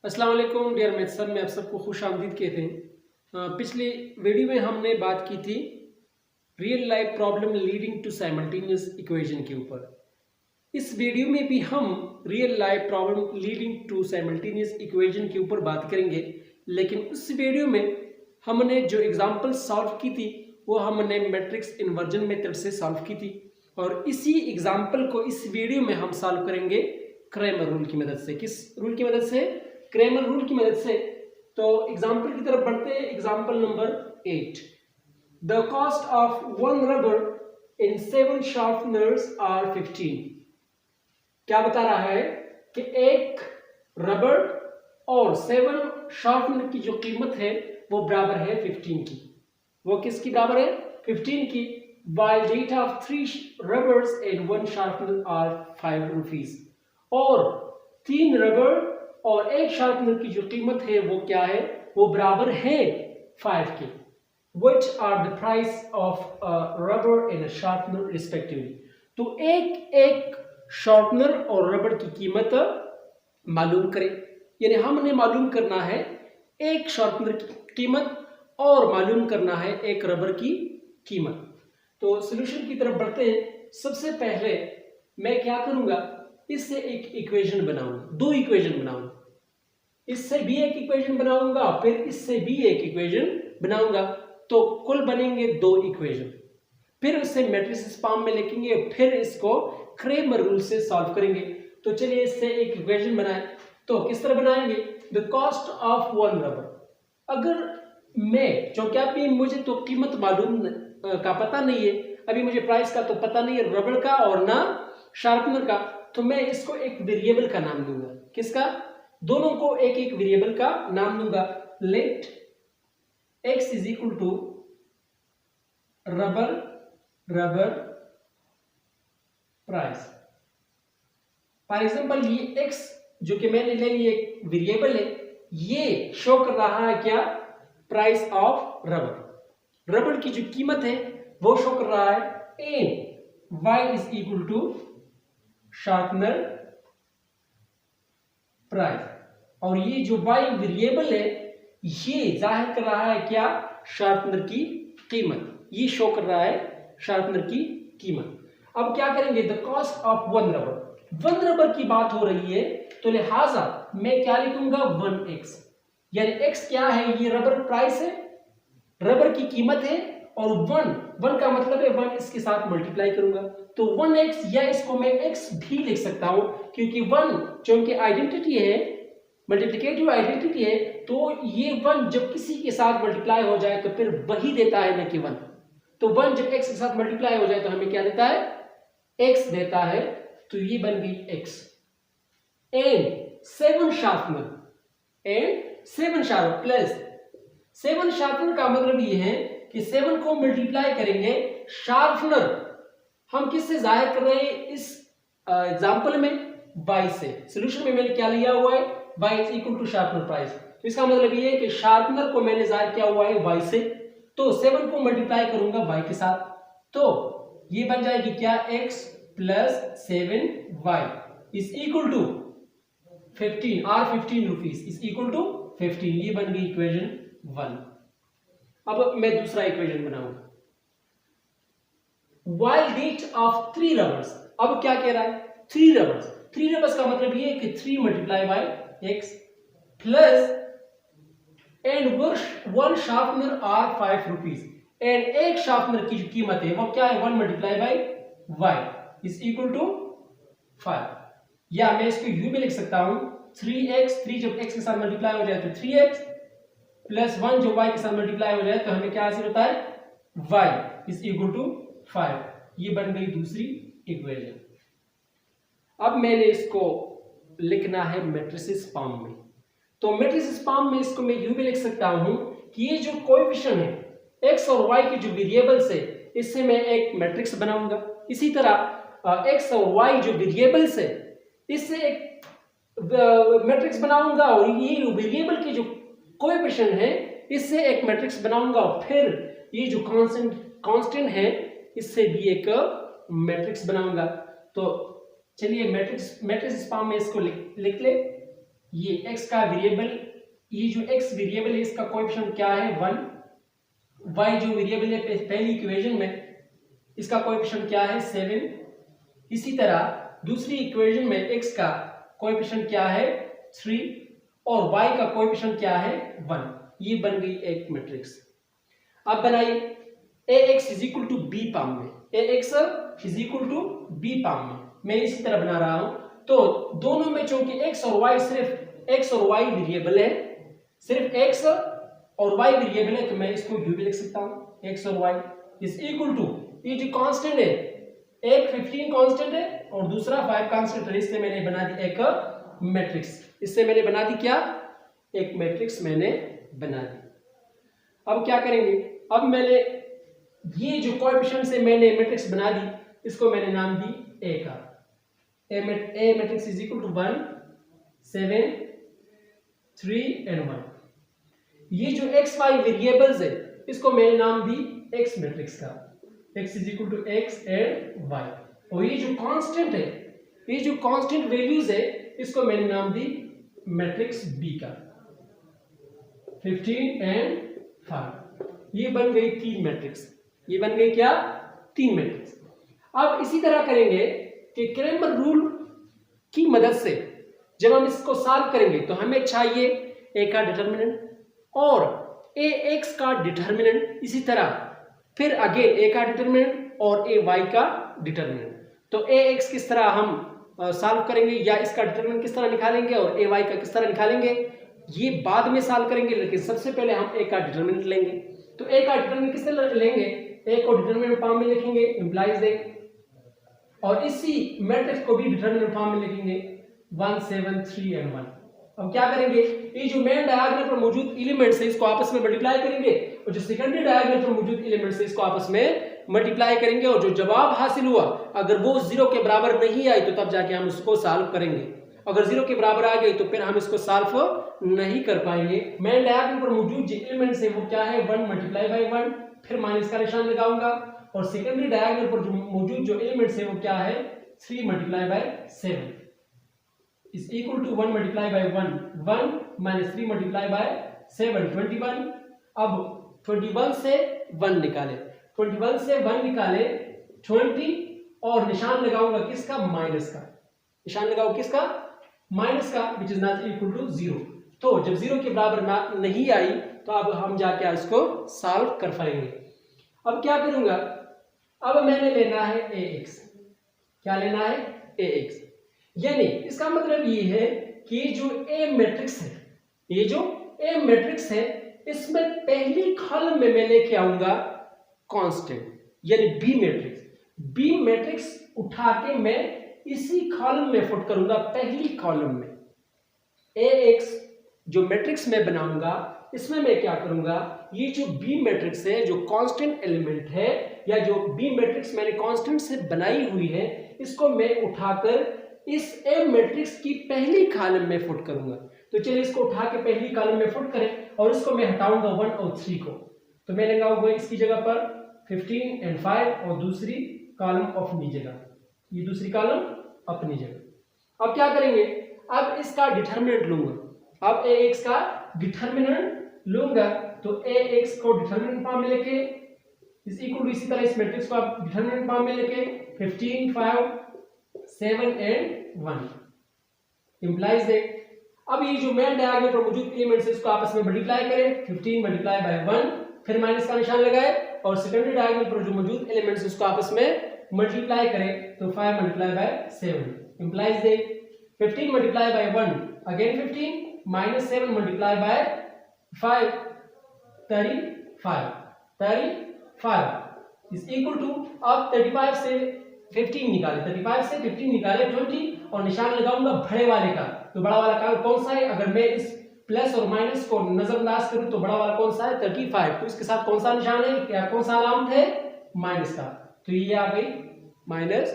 अस्सलाम वालेकुम dear maths में आप सबको खुश आमदीद कहते हैं। पिछली वीडियो में हमने बात की थी real life problem leading to simultaneous equation के ऊपर। इस वीडियो में भी हम real life problem leading to simultaneous equation के ऊपर बात करेंगे, लेकिन उस वीडियो में हमने जो एग्जाम्पल सॉल्व की थी वो हमने मैट्रिक्स इन्वर्जन मेथड से सॉल्व की थी, और इसी एग्जाम्पल को इस वीडियो में हम सॉल्व करेंगे क्रेमर रूल की मदद से। किस रूल की मदद से? क्रेमर रूल की मदद से। तो एग्जाम्पल की तरफ बढ़ते हैं। Example number 8, the cost of one rubber in 7 sharpeners are 15। क्या बता रहा है कि एक रबर और 7 शार्पनर की जो कीमत है वो बराबर है 15 की। वो किसकी बराबर है? 15 की। while rate of 3 rubbers and 1 sharpener are 5 rupees। और 3 रबर और 1 शार्पनर की जो कीमत है वो क्या है? वो बराबर है 5 के। Which are the price of a rubber and a sharpener respectively। तो एक शार्पनर और रबर की कीमत मालूम करें, यानी हमने मालूम करना है एक शार्पनर की कीमत और मालूम करना है एक रबर की कीमत। तो सॉल्यूशन की तरफ बढ़ते हैं। सबसे पहले मैं क्या करूंगा, इससे एक इक्वेशन बनाऊंगा, 2 इक्वेशन बनाऊंगा। इससे भी एक इक्वेशन बनाऊंगा, फिर इससे भी एक इक्वेशन बनाऊंगा, तो कुल बनेंगे 2 इक्वेशन। फिर उसे मैट्रिसेस फॉर्म में लिखेंगे, फिर इसको क्रेमर रूल से सॉल्व करेंगे। तो चलिए इससे एक इक्वेशन बनाएं। तो किस तरह बनाएंगे? The cost of one rubber. अगर मैं, चूंकि अभी मुझे तो कीमत मालूम का पता नहीं है, अभी मुझे प्राइस का तो पता नहीं है रबर का और ना शार्पनर का, तो मैं इसको एक वेरिएबल का नाम दूंगा। किसका? दोनों को एक एक वेरिएबल का नाम दूंगा। Let x is equal to rubber price. For example ये x जो कि मैंने ले लिया एक वेरिएबल है, ये शो कर रहा है क्या? प्राइस ऑफ रबर की जो कीमत है वो शो कर रहा है। And y is equal to sharpener price. और ये जो y वेरिएबल है ये जाहिर कर रहा है क्या? शार्पनर की कीमत। ये शो कर रहा है शार्पनर की कीमत। अब क्या करेंगे? The cost of one rubber की बात हो रही है, तो लिहाजा मैं क्या लिखूंगा? 1x। यानी x क्या है? ये रबर प्राइस है, रबर की कीमत है, और 1 का मतलब है 1 इसके साथ मल्टीप्लाई करूंगा, तो 1x, या इसको मैं x भी लिख सकता हूं, क्योंकि 1 चूंकि आइडेंटिटी है, मल्टीप्लिकेटिव आइडेंटिटी है, तो ये 1 जब किसी के साथ मल्टीप्लाई हो जाए तो फिर वही देता है, न कि 1। तो 1 जब x के साथ मल्टीप्लाई हो जाए तो हमें क्या देता है? x देता है। तो ये बन गई x। And 7 sharpener plus 7 sharpener का मतलब ये है कि 7 को मल्टीप्लाई करेंगे शार्पनर हम किससे जाहिर कर रहे हैं इस एग्जांपल में? y से। सॉल्यूशन में मैंने क्या लिया हुआ है? y is equal to sharpener price. तो इसका मतलब ये है कि शार्पनर को मैंने जाहिर किया हुआ है y से, तो 7 को मल्टीप्लाई करूंगा y के साथ, तो ये बन जाएगी क्या? x plus 7y is equal to 15 और 15 रुपीज इज इक्वल टू 15। ये बन गई इक्वेशन 1। अब मैं दूसरा इक्वेशन बनाऊंगा। while rate of 3 rubbers। अब क्या कह रहा है? 3 रबर्स का मतलब ये है कि 3 multiply by x plus and 1 sharpener are 5 rupees. And एक शार्पनर की जो कीमत है वो क्या है? 1 multiply by y is equal to 5। या मैं इसको यू भी लिख सकता हूं, 3x, 3 जब x के साथ मल्टीप्लाई हो जाए तो 3x प्लस 1 जो y के साथ मल्टीप्लाई हो जाए तो हमें क्या हासिल होता है? y is equal to 5। ये बन गई दूसरी इक्वेशन। अब मैंने इसको लिखना है मैट्रिसेस फॉर्म में। तो मैट्रिसेस फॉर्म में इसको मैं यूं भी लिख सकता हूं कि ये जो कोएफिशिएंट है x और y के जो वेरिएबल्स है, इससे मैं एक मैट्रिक्स बनाऊंगा। इसी तरह x और y जो वेरिएबल्स है, इससे एक मैट्रिक्स बनाऊंगा, और ये वेरिएबल के जो कोएफिशिएंट है इससे एक मैट्रिक्स बनाऊंगा, और फिर ये जो कांस्टेंट है इससे भी एक मैट्रिक्स बनाऊंगा। तो चलिए मैट्रिक्स फॉर्म में इसको लिख ले। ये x का वेरिएबल, ये जो x वेरिएबल है इसका कोएफिशिएंट क्या है 1, y जो वेरिएबल है पहली इक्वेशन में इसका कोएफिशिएंट क्या है 7, इसी तरह दूसरी इक्वेशन में x का कोएफिशिएंट क्या है 3 और y का कोएफिशिएंट क्या है 1। ये बन गई एक मैट्रिक्स। अब बनाइए ax is equal to b form में, ax is equal to b form में मैं इसी तरह बना रहा हूं। तो दोनों में चूंकि x और y सिर्फ x और y वेरिएबल है, सिर्फ x और y वेरिएबल है, तो मैं इसको u भी लिख सकता हूं x और y इज इक्वल टू, ये जो कांस्टेंट है एक 15 कांस्टेंट है और दूसरा 5 कांस्टेंट है, इससे मैंने बना दी एक मैट्रिक्स, इससे मैंने बना दी क्या, एक मैट्रिक्स मैंने बना दी। अब क्या करेंगे, अब मैंने ये जो कोएफिशिएंट से मैंने मैट्रिक्स बना दी इसको मैंने नाम दी a का, a matrix is equal to 1 7 3 and 1। ये जो x y वेरिएबल्स है इसको मैंने नाम दी x मैट्रिक्स का, x is equal to x and y। और ये जो कांस्टेंट है, ये जो कांस्टेंट वैल्यूज है इसको मैंने नाम दी मैट्रिक्स b का 15 एंड 5। ये बन गई 3 मैट्रिक्स, ये बन गई क्या, 3 मैट्रिक्स। अब इसी तरह करेंगे कि क्रैमर रूल की मदद से जब हम इसको सॉल्व करेंगे तो हमें चाहिए a का डिटरमिनेंट और ax का डिटरमिनेंट, इसी तरह फिर अगेन a का डिटरमिनेंट और ay का डिटरमिनेंट। तो ax किस तरह हम सॉल्व करेंगे या इसका डिटरमिनेंट किस तरह निकालेंगे और ay का किस तरह निकालेंगे, ये बाद में सॉल्व करेंगे, लेकिन सबसे पहले हम a का डिटरमिनेंट लेंगे। तो a का डिटरमिनेंट किस तरह लेंगे, a को डिटरमिनेंट फॉर्म में लिखेंगे इंप्लाइज a, और इसी मैट्रिक्स को भी डिटरमिनेंट फॉर्म में लिखेंगे 1 7 3 and 1। अब क्या करेंगे, ये जो मेन डायगोनल पर मौजूद एलिमेंट्स है इसको आपस में मल्टीप्लाई करेंगे और जो सेकेंडरी डायगोनल पर मौजूद एलिमेंट्स है इसको आपस में मल्टीप्लाई करेंगे, और जो जवाब हासिल हुआ अगर वो 0 के बराबर नहीं आई तो तब जाके हम उसको सॉल्व करेंगे, अगर 0 के बराबर आ गई तो फिर हम इसको सॉल्व नहीं कर पाएंगे। मेन डायगोनल पर मौजूद जो एलिमेंट्स है वो क्या है 1 मल्टीप्लाई बाय 1, फिर माइनस का निशान लगाऊंगा, और सेकेंडरी डायगोनल पर जो मौजूद जो एलिमेंट्स है वो क्या है 3 multiply bye 7 is equal to 1 multiply by 1 1 minus 3 multiply by 7 21। अब 21 से 1 निकाले, 21 से 1 निकाले 20 और निशान लगाऊंगा किसका, माइनस का, निशान लगाओ किसका, माइनस का, which is not equal to 0। तो जब 0 के बराबर नहीं आई तो अब हम जाके इसको सॉल्व कर पाएंगे। अब क्या करूंगा, अब मैंने लेना है ax, क्या लेना है ax, यानी इसका मतलब ये है कि जो A मैट्रिक्स है, ये जो A मैट्रिक्स है इसमें पहली कॉलम में मैं लेके आऊंगा कांस्टेंट, यानी B मैट्रिक्स, B मैट्रिक्स उठा के मैं इसी कॉलम में पुट करूंगा पहली कॉलम में। AX जो मैट्रिक्स मैं बनाऊंगा इसमें मैं क्या करूंगा, ये जो B मैट्रिक्स है जो कांस्टेंट एलिमेंट है या जो B मैट्रिक्स मैंने कांस्टेंट से बनाई हुई है इसको मैं उठाकर इस A मैट्रिक्स की पहली कॉलम में पुट करूंगा। तो चलिए इसको उठा के पहली कॉलम में पुट करें और इसको मैं हटाऊंगा 1 और 3 को, तो मैं लगाऊंगा इसकी जगह पर 15 and 5 और दूसरी कॉलम अपनी जगह, ये दूसरी कॉलम अपनी जगह। अब क्या करेंगे, अब इसका डिटरमिनेंट लूंगा, अब ax का डिटरमिनेंट लूंगा, तो ax को डिटरमिनेंट फॉर्म में लेके इज इक्वल टू, इसी तरह इस मैट्रिक्स को आप डिटरमिनेंट फॉर्म में लेके 15 5 7 and 1 इंप्लाइज है। अब ये जो मेन डायगोनल पर मौजूद एलिमेंट्स है इसको आपस में मल्टीप्लाई करें, 15 मल्टीप्लाई बाय 1, फिर माइनस का निशान लगाए, और सेकेंडरी डायगोनल पर जो मौजूद एलिमेंट्स है उसको आपस में मल्टीप्लाई करें, तो 5 मल्टीप्लाई बाय 7 इंप्लाइज है 15 multiply by 1 again 15 minus 7 multiply by 5 35 is equal to, अब 35 से 15 निकाले, 35 से 15 निकाले 20 और निशान लगाऊंगा बड़े वाले का, तो बड़ा वाला कौन सा है, अगर मैं इस प्लस और माइनस को नजरअंदाज करूं तो बड़ा वाला कौन सा है 35, तो इसके साथ कौन सा निशान है, क्या कौन सा अलामत है, माइनस का, तो ये आ गई -20।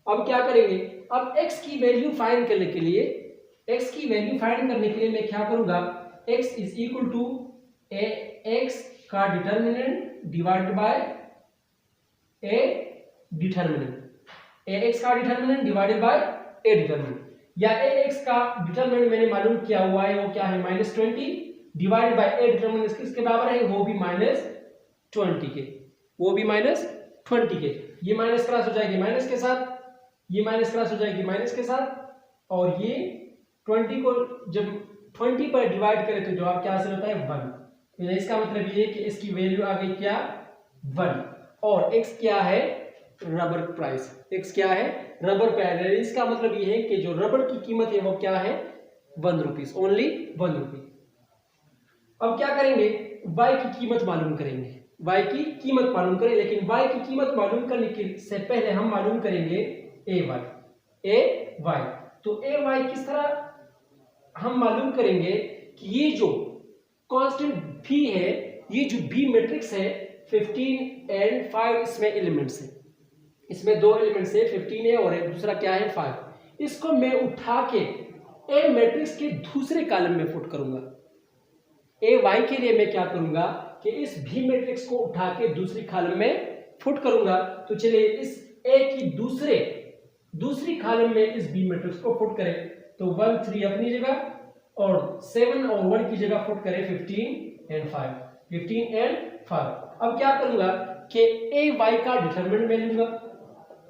अब क्या करेंगे, अब x की वैल्यू फाइंड करने के लिए, x की वैल्यू फाइंड करने के लिए मैं क्या करूंगा, x is equal to x का determinant divided by a determinant, ax का determinant divided by a determinant. या ए एक्स का डिटरमिनेंट मैंने मालूम किया हुआ है, वो क्या है -20 डिवाइडेड बाय ए डिटरमिनेंट किसके बराबर है, वो भी -20 के, वो भी -20 के। ये माइनस क्रॉस हो जाएगी माइनस के साथ, ये माइनस क्रॉस हो जाएगी माइनस के साथ, और ये 20 को जब 20 पर डिवाइड करें तो जवाब क्या हासिल होता है 1। तो इसका मतलब ये है कि इसकी वैल्यू आ गई क्या 1, और x क्या है रबर प्राइस, x क्या है रबर प्राइस। इसका मतलब ये है कि जो रबर की कीमत है वो क्या है 1 रुपीस, ओनली 1 रुपी। अब क्या करेंगे, y की कीमत मालूम करेंगे, y की कीमत मालूम करें, लेकिन y की कीमत मालूम करने के से पहले हम मालूम करेंगे ay। तो ay किस तरह हम मालूम करेंगे कि ये जो कांस्टेंट v है, ये जो v मैट्रिक्स है 15 एंड 5 इसमें एलिमेंट्स है, इसमें 2 एलिमेंट्स है, 15 है और एक दूसरा क्या है 5। इसको मैं उठा के ए मैट्रिक्स के दूसरे कॉलम में पुट करूंगा। ए वाई के लिए मैं क्या करूंगा कि इस भी मैट्रिक्स को उठा के दूसरी कॉलम में पुट करूंगा। तो चलिए इस ए की दूसरी कॉलम में इस बी मैट्रिक्स को पुट करें, तो 1 3 अपनी जगह और 7 और 1 की जगह पुट करें 15 एंड 5। अब क्या करूंगा कि ए वाई का डिटरमिनेंट मैं लूंगा,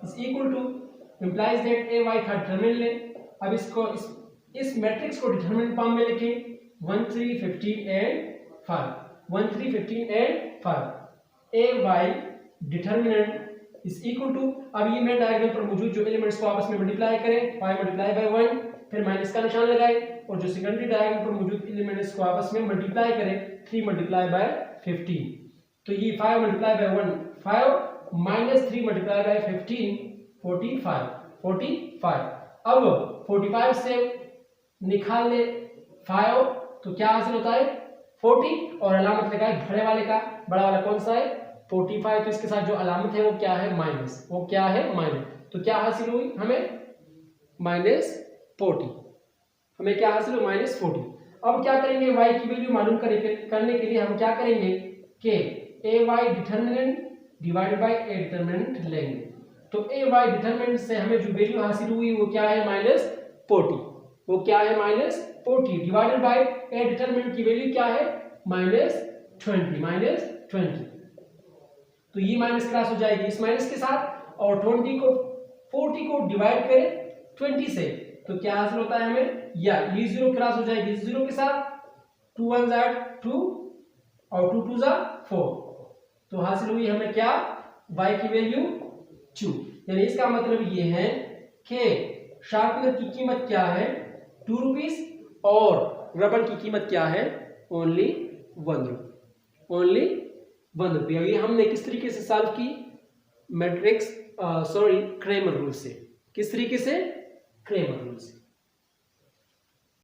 is equal to implies that A Y का डिटरमिनेंट ले। अब इसको इस मैट्रिक्स को डिटरमिनेंट फॉर्म में लिखें 1 3 15 and 5 A Y determinant is equal to, अब ये मैं डायग्राम पर मौजूद जो एलिमेंट्स को आपस में मल्टीप्लाई करें, 5 मल्टीप्लाई बाय 1, फिर माइनस का निशान लगाए, और जो सेकेंडरी डायग्राम पर मौजूद एलिमेंट्स को आपस में मल्टीप्लाई करें 3 मल्टीप्लाई बाय 15। तो ये 5 multiply by 1 5 minus 3 multiply bye 15 45। अब 45 से निकाल ले 5 तो क्या हासिल होता है 40, और अलामत लगाए बड़े वाले का, बड़ा वाला कौन सा है 45। तो इसके साथ जो अलामत है वो क्या है माइनस, वो क्या है माइनस। तो क्या हासिल हुई हमें -40, हमें क्या हासिल हुआ -40। अब क्या करेंगे y की वैल्यू मालूम करने के लिए हम क्या करेंगे कि A Y determinant divided by A determinant लेंगे। तो ए वाई डिटरमिनेंट से हमें जो वैल्यू हासिल हुई वो क्या है -40, वो क्या है -40 डिवाइडेड बाय ए डिटरमिनेंट की वैल्यू क्या है -20। तो ये माइनस क्रॉस हो जाएगी इस माइनस के साथ, और 40 को डिवाइड करें 20 से तो क्या हासिल होता है हमें, या ये 0 क्रॉस हो जाएगी इस 0 के साथ, 2 1 2 और 2 2 4। तो हासिल हुई हमें क्या y की वैल्यू 2। यानी इसका मतलब ये है कि शार्पनर की कीमत क्या है 2 रुपीस, और रबर की कीमत क्या है ओनली 1 रुपये। अभी हमने किस तरीके से सॉल्व की मैट्रिक्स क्रेमर रूल से, किस तरीके से क्रेमर रूल से।